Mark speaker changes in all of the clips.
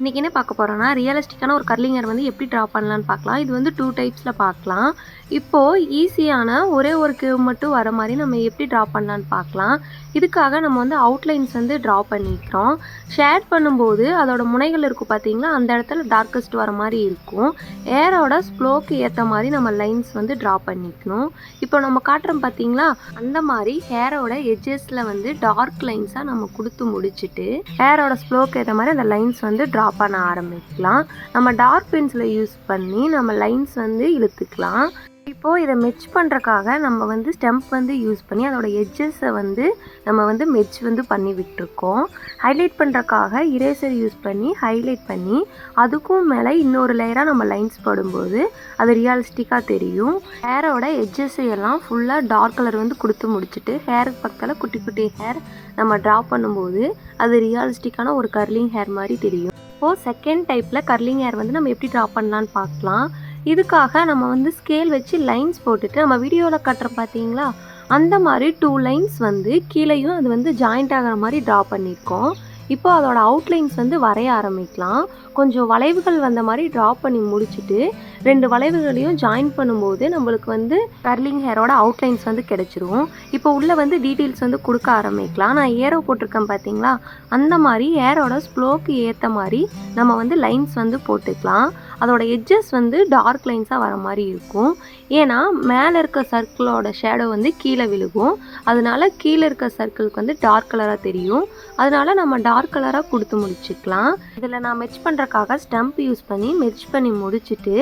Speaker 1: இன்றைக்கி என்ன பார்க்க போகிறோன்னா ரியலிஸ்டிக்கான ஒரு கர்லிங் ஹேர் வந்து எப்படி ட்ரா பண்ணலான்னு பார்க்கலாம். இது வந்து 2 டைப்ஸில் பார்க்கலாம். இப்போது ஈஸியான ஒரே ஒரு கேவ் மட்டும் வர மாதிரி நம்ம எப்படி ட்ரா பண்ணலான்னு பார்க்கலாம். இதுக்காக நம்ம வந்து அவுட்லைன்ஸ் வந்து ட்ரா பண்ணிக்கிறோம். ஷேட் பண்ணும்போது அதோட முனைகள் இருக்கும் பார்த்தீங்களா, அந்த இடத்துல டார்க்கஸ்ட் வர மாதிரி இருக்கும். ஹேரோட ஸ்ப்ளோக்கு ஏற்ற மாதிரி நம்ம லைன்ஸ் வந்து ட்ரா பண்ணிக்கணும். இப்போ நம்ம காட்டுறோம் பார்த்தீங்களா, அந்த மாதிரி ஹேரோட எட்ஜஸில் வந்து டார்க் லைன்ஸாக நம்ம கொடுத்து முடிச்சுட்டு ஹேரோட ஸ்ப்ளோக்கு ஏற்ற மாதிரி அந்த லைன்ஸ் வந்து ட்ரா பண்ண ஆரம்பிக்கலாம். நம்ம டார்க் பென்சிலை யூஸ் பண்ணி நம்ம லைன்ஸ் வந்து இழுத்துக்கலாம். இப்போது இதை மெச் பண்ணுறக்காக நம்ம வந்து ஸ்டெம்ப் வந்து யூஸ் பண்ணி அதோட எட்ஜஸை வந்து நம்ம வந்து மெச் வந்து பண்ணி விட்டுருக்கோம். ஹைலைட் பண்ணுறக்காக இரேசர் யூஸ் பண்ணி ஹைலைட் பண்ணி அதுக்கும் மேலே இன்னொரு லேயராக நம்ம லைன்ஸ் போடும்போது அது ரியலிஸ்டிக்காக தெரியும். ஹேரோட எட்ஜஸை எல்லாம் ஃபுல்லாக டார்க் கலர் வந்து கொடுத்து முடிச்சுட்டு ஹேருக்கு பக்கத்தில் குட்டி குட்டி ஹேர் நம்ம ட்ரா பண்ணும்போது அது ரியலிஸ்டிக்கான ஒரு கர்லிங் ஹேர் மாதிரி தெரியும். இப்போது செகண்ட் டைப்பில் கர்லிங் ஹேர் வந்து நம்ம எப்படி ட்ரா பண்ணலான்னு பார்க்கலாம். இதுக்காக நம்ம வந்து ஸ்கேல் வச்சு லைன்ஸ் போட்டுட்டு நம்ம வீடியோவில் கட்டுற பார்த்தீங்களா, அந்த மாதிரி 2 லைன்ஸ் வந்து கீழேயும் அது வந்து ஜாயிண்ட் ஆகிற மாதிரி ட்ரா பண்ணியிருக்கோம். இப்போ அதோட அவுட்லைன்ஸ் வந்து வரைய ஆரம்பிக்கலாம். கொஞ்சம் வளைவுகள் வந்த மாதிரி ட்ரா பண்ணி முடிச்சுட்டு 2 வளைவுகளையும் ஜாயின் பண்ணும்போது நம்மளுக்கு வந்து கர்லிங் ஹேரோட அவுட்லைன்ஸ் வந்து கிடைச்சிரும். இப்போ உள்ளே வந்து டீட்டெயில்ஸ் வந்து கொடுக்க ஆரம்பிக்கலாம். நான் ஏரோ போட்டிருக்கேன் பார்த்தீங்களா, அந்த மாதிரி ஹேரோட ஸ்ப்ளோக்கு ஏற்ற மாதிரி நம்ம வந்து லைன்ஸ் வந்து போட்டுக்கலாம். அதோட எட்ஜஸ் வந்து டார்க் லைன்ஸாக வர மாதிரி இருக்கும். ஏன்னா மேலே இருக்க சர்க்கிளோட ஷேடோ வந்து கீழே விழுகும். அதனால கீழே இருக்க சர்க்கிளுக்கு வந்து டார்க் கலராக தெரியும். அதனால நம்ம டார்க் கலராக கொடுத்து முடிச்சுக்கலாம். இதில் நான் மெச் பண்ணுறக்காக ஸ்டம்ப் யூஸ் பண்ணி மெச் பண்ணி முடிச்சுட்டு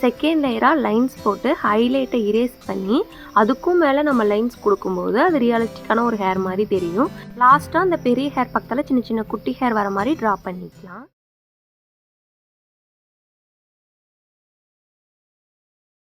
Speaker 1: செகண்ட் லேயராக லைன்ஸ் போட்டு ஹைலைட்டை இரேஸ் பண்ணி அதுக்கும் மேலே நம்ம லைன்ஸ் கொடுக்கும்போது அது ரியலிஸ்டிக்கான ஒரு ஹேர் மாதிரி தெரியும். லாஸ்ட்டாக அந்த பெரிய ஹேர் பக்கத்தில் சின்ன சின்ன குட்டி ஹேர் வர மாதிரி ட்ரா பண்ணிக்கலாம்.